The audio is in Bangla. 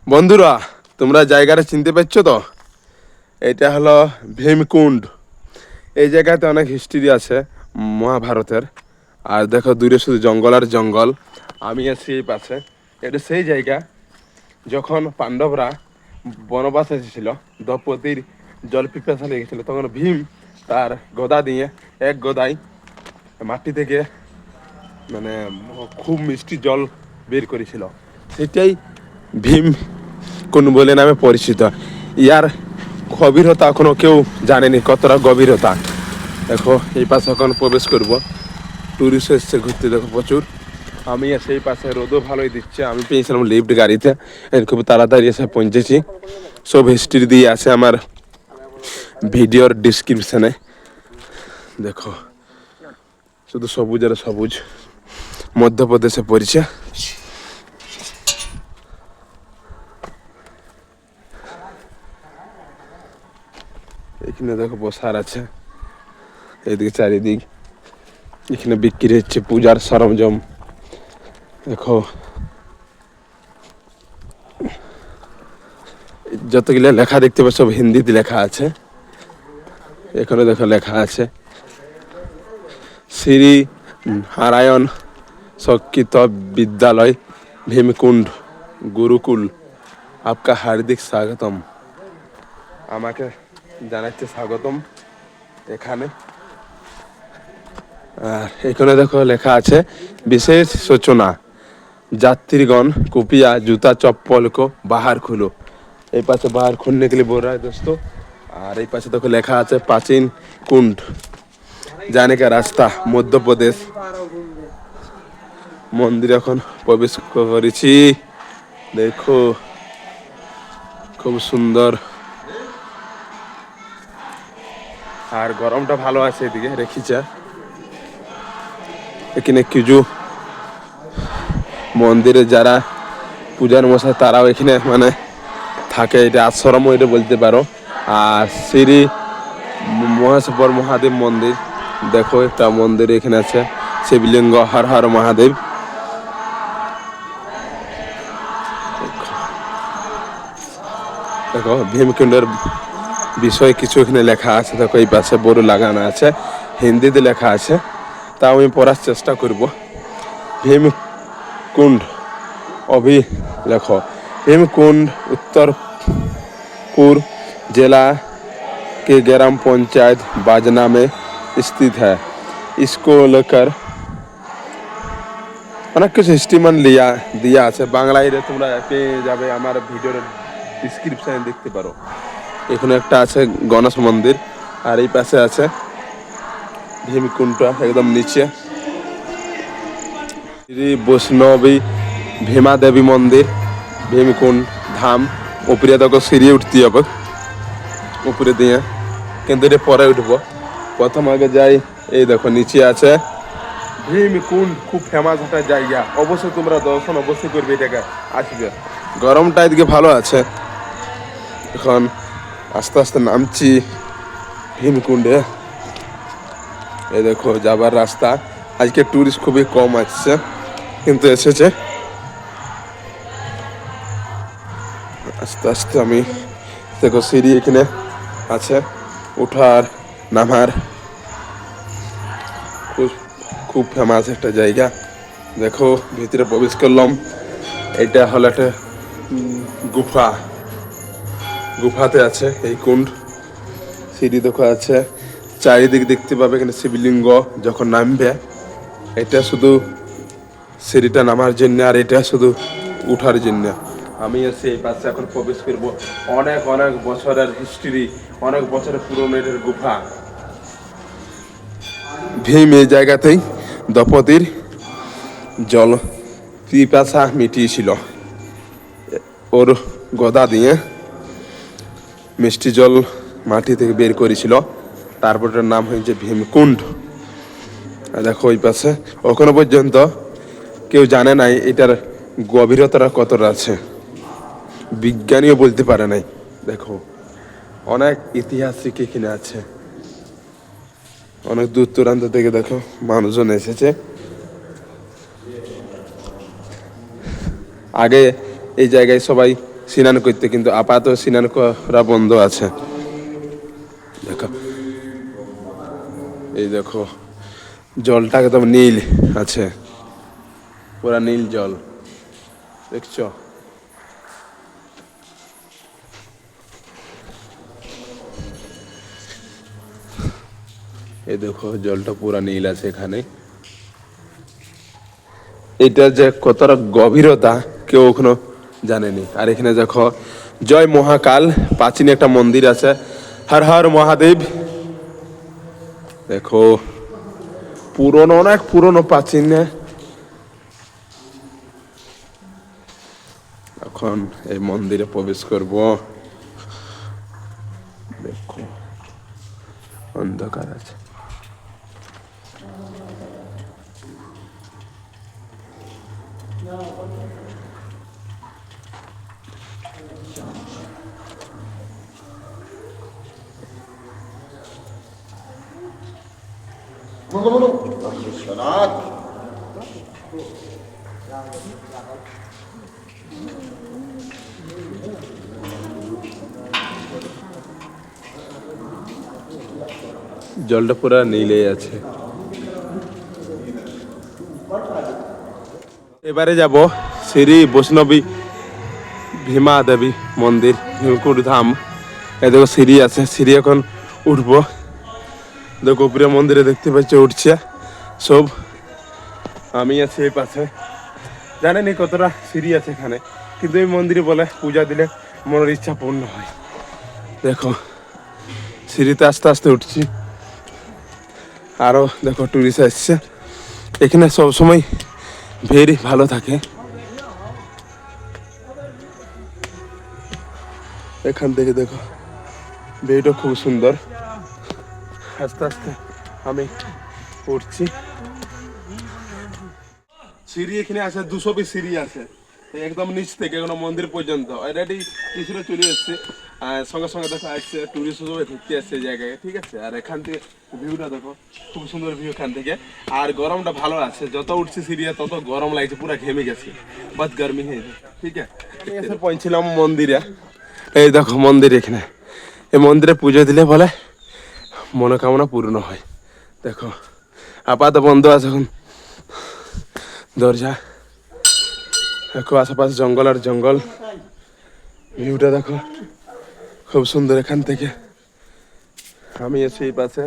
বন্ধুরা, তোমরা জায়গাটা চিনতে পারছো তো? এটা হলো ভীমকুণ্ড। এই জায়গাতে অনেক হিস্ট্রি আছে মহাভারতের। আর দেখো দূরে শুধু জঙ্গল আর জঙ্গল। আমি আছি এই পাশে। এটা সেই জায়গা যখন পাণ্ডবরা বনবাস এসেছিল, দ্রৌপদীর জল পিপাসা লেগেছিল, তখন ভীম তার গদা দিয়ে এক গদাই মাটি থেকে মানে খুব মিষ্টি জল বের করেছিল। সেটাই ভীম কোন বলে নামে পরিচিত। ইয়ার গভীরতা এখনো কেউ জানেনি, কতটা গভীরতা। দেখো এই পাশে এখন প্রবেশ করব। টুরিস্ট এসছে ঘুরতে, দেখো প্রচুর। আমি সেই পাশে রোদও ভালোই দিচ্ছে। আমি পেয়েছিলাম লিফট গাড়িতে, খুব তাড়াতাড়ি এসে পৌঁছেছি। সব হিস্ট্রি দিয়ে আছে আমার ভিডিওর ডিসক্রিপশনে। দেখো শুধু সবুজ আর সবুজ, মধ্যপ্রদেশে পড়ছে। এখানে দেখো বসার আছে, এদিকে চারিদিক। এখানে বিক্রি হচ্ছে পূজার সরঞ্জাম। দেখো যতগুলো লেখা দেখতে পাচ্ছ সব হিন্দিতে লেখা আছে। এখানে দেখো লেখা আছে শ্রী নারায়ণ সংস্কৃত বিদ্যালয় ভীমকুণ্ড গুরুকুল, আপকা হার্দিক স্বাগতম। আমাকে জানাচ্ছে স্বাগতম এখানে। আর এখানে দেখো লেখা আছে বিশেষ সূচনা, যাত্রীগণ कृपया जूता चप्पल को बाहर खुलो। এই পাশে बाहर खुलने के लिए बोल रहा है दोस्तों। আর এই পাশে দেখো লেখা আছে প্রাচীন কুণ্ড जाने का रास्ता मध्य प्रदेश। মন্দির এখন প্রবেশ করেছি। দেখো খুব সুন্দর। আর গরমটা ভালো আছে এদিকে রেখেছে। এখানে কিছু মন্দিরে যারা পূজার মশাই তারাও এখানে মানে থাকে। এটা আশ্রম এটা বলতে পারো। আর শ্রী মহেশ্বর মহাদেব মন্দির, দেখো একটা মন্দির এখানে আছে, শিবলিঙ্গ হর হর মহাদেব। দেখো ভীমকুণ্ডের বিষয়ে কিছু এখানে লেখা আছে। দেখো এই পাশে বোর্ড লাগানো আছে, হিন্দিতে লেখা আছে, তাও আমি পড়ার চেষ্টা করব। ভীমকুণ্ড अभिलेख। भीमकुंड उत्तरपुर जिला के ग्राम पंचायत बाजना में स्थित है। इसको लेकर অনেক কিছু হিস্ট্রিমান দিয়া আছে বাংলায়। তোমরা পেয়ে যাবে আমার ভিডিওর ডিসক্রিপশনে দেখতে পারো। এখানে একটা আছে গণেশ মন্দির, আর এই পাশে আছে ভীমকুণ্ডটা একদম নিচে শ্রী বৈষ্ণবী ভীমা দেবী মন্দির ভীমকুণ্ড ধাম। উপরে দেখো সিঁড়ি উঠতে হবে উপরে দিয়ে, কিন্তু এটা পরে উঠবো। প্রথম আগে যাই, এই দেখো নিচে আছে ভীমকুণ্ড। খুব ফেমাস একটা জায়গা, অবশ্যই তোমরা দর্শন অবশ্যই করবে, এটাকে আসবে। গরমটা এদিকে ভালো আছে। এখন আস্তে আস্তে নামছি ভীমকুণ্ডে। এই দেখো যাবার রাস্তা। আজকে টুরিস্ট খুবই কম আসছে, কিন্তু এসেছে। আস্তে আস্তে আমি দেখো সিঁড়ি এখানে আছে, ওঠার নামার। খুব ফেমাস একটা জায়গা। দেখো ভিতরে প্রবেশ করলাম। এটা হলো একটা গুফাতে আছে এই কুণ্ড। সিঁড়ি দেখো আছে, চারিদিক দেখতে পাবে এখানে শিবলিঙ্গ। যখন নামবে এটা শুধু সিঁড়িটা নামার জন্য, আর এটা শুধু উঠার জন্য। আমি এসে এই পাশে এখন প্রবেশ করবো। অনেক অনেক বছরের হিস্ট্রি, অনেক বছরের পুরনো এটার গুফা। ভীম এই জায়গাতেই দ্রৌপদীর জল পিপাসা মিটিয়েছিল। ওর গদা দিয়ে মিষ্টি জল মাটি থেকে বের করেছিল, তারপর এটার নাম হয়েছে ভীমকুণ্ড। দেখো ওই পাশে এখনো পর্যন্ত কেউ জানে নাই এটার গভীরতাটা কতটা আছে, বিজ্ঞানীও বলতে পারে নাই। দেখো অনেক ইতিহাসিক এখানে আছে, অনেক দূর দূরান্ত থেকে দেখো মানুষজন এসেছে। আগে এই জায়গায় সবাই স্নান করতে, কিন্তু আপাতত স্নান করা বন্ধ আছে। দেখো, এই দেখো জলটা একদম নীল আছে, পুরা নীল জল, দেখছো? এই দেখো জলটা পুরা নীল আছে এখানে। এটা যে কতটা গভীরতা কেউ কখনো জানেনি। আর এখানে দেখো জয় মহাকাল, প্রাচীন একটা মন্দির আছে, হর হর মহাদেব। দেখো পুরনো, অনেক পুরনো প্রাচীন। এখন এই মন্দিরে প্রবেশ করব। দেখো অন্ধকার আছে। জলটা পুরা নীলে আছে। এবারে যাব শ্রী বৈষ্ণবী ভীমা দেবী মন্দির, ভীমকুণ্ড ধাম। এই দেখো সিঁড়ি আছে, সিঁড়ি এখন উঠবো। দেখো উপরে মন্দিরে দেখতে পাচ্ছি উঠছে সব। আমি আছি এই পাশে, জানেনি কতটা সিঁড়ি আছে এখানে, কিন্তু এই মন্দিরে বলে পূজা দিলে মনের ইচ্ছা পূর্ণ হয়। দেখো সিঁড়িতে আস্তে আস্তে উঠছি। আরো দেখো টুরিস্ট আসছে এখানে, সবসময় ভিড় ভালো থাকে। এখান থেকে দেখো ভিউটা খুব সুন্দর। আস্তে আস্তে আমি উঠছি। সিঁড়ি এখানে আছে, 200 পিস সিঁড়ি আছে একদম নিচ থেকে কোনো মন্দির পর্যন্ত। অলরেডি কিছুটা চলে এসছে, সঙ্গে সঙ্গে দেখো আসছে টুরিস্ট সবাই ঘুরতে আসছে এই জায়গায়, ঠিক আছে। আর এখান থেকে ভিউটা দেখো, খুব সুন্দর ভিউ এখান থেকে। আর গরমটা ভালো আছে, যত উঠছে সিঁড়ি তত গরম লাগছে, পুরো ঘেমে গেছে, বাস গরমি হয়েছে, ঠিক আছে। এসে পৌঁছলাম মন্দিরে। এই দেখো মন্দির, এখানে এই মন্দিরে পুজো দিলে বলে মনোকামনা পূর্ণ হয়। দেখো আপাতত বন্ধ আছে এখন দরজা। দেখো আশেপাশে জঙ্গল আর জঙ্গল, ভিউটা দেখো খুব সুন্দর এখান থেকে। আমি এসে এই পাশে